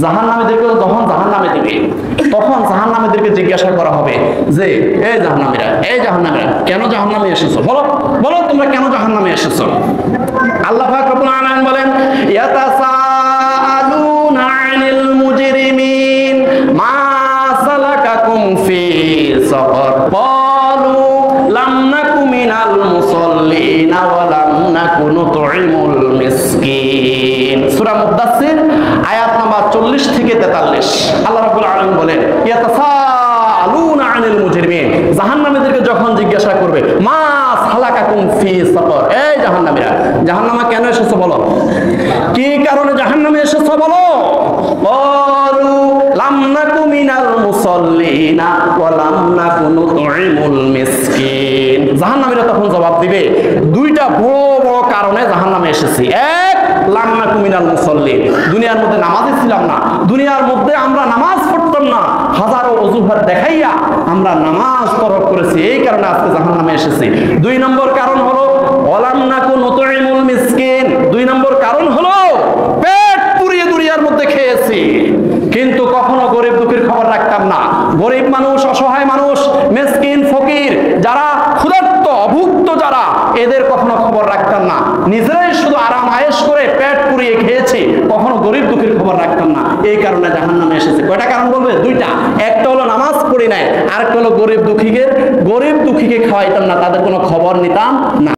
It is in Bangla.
জাহান্নামীদেরকে যখন জাহান্নামে দিবে তখন জাহান্নামীদেরকে জিজ্ঞাসা করা হবে যে এই জাহান্নামীরা কেন জাহান্নামে এসেছো, বলো বলো তোমরা কেন জাহান্নামে এসেছো। আল্লাহ পাক রব্বুল আলামিন বলেন ইয়াতাসাআলুনা আনিল মুজরিমিন মা সালাকাকুম ফি সাকার ক্বালু লাম নাকু মিনাল মুসাল্লিনা ওয়া লাম নাকু নুতঈমুল মিসকিন। সূরা মুদাসসির আয়াত নাম্বার 40 থেকে 43 আল্লাহ রাব্বুল আলামিন বলেন ইয়াতাসাআলুনা আনিল মুজরিমিন, জাহান্নামীদেরকে যখন জিজ্ঞাসা করবে মা সালাকাকুম ফি সাকার, এই জাহান্নামীরা জাহান্নামে কেন এসেছো বলো, কি কারণে জাহান্নামে এসেছো বলো। ক্বালু লাম নাকু মিনাল মুসাল্লিনা ওয়া লাম নাকু নুতঈমুল মিসকিন। জাহান্নামীরা তখন জবাব দিবে দুইটা বড় বড় কারণে জাহান্নামে এসেছি। এক, লাম নাকু মিনাল মুসাল্লিন, দুনিয়ার মধ্যে নামাজই ছিলাম না, দুনিয়ার মধ্যে আমরা নামাজ পড়তাম না, হাজারো অজুহাত দেখাইয়া আমরা নামাজ তরক করেছি, এই কারণে আজকে জাহান্নামে এসেছি। দুই নম্বর কারণ হলো ওয়ালাম নাকু নুতঈমুল মিসকিন, দুই নম্বর কারণ হলো পেট পুড়িয়ে দুনিয়ার মধ্যে খেয়েছি কিন্তু কখনো গরিব দুঃখীর খবর রাখতাম না। গরিব মানুষ, অসহায় মানুষ, মিসকিন, ফকির, যারা ক্ষুধার্ত অভুক্ত যারা, এদের কখনো খবর রাখতাম না। নিজেরাই শুধু আরাম আয়েশ করে পেট পুড়িয়ে খেয়েছি, কখনো গরিব দুঃখীর খবর রাখতাম না, এই কারণে জাহান্নামে এসেছে। কয়টা কারণ বলবে? দুইটা। একটা হলো নামাজ পড়ি নাই, আরেকটা হলো গরিব দুঃখীকে খাওয়াইতাম না, তাদের কোনো খবর নিতাম না।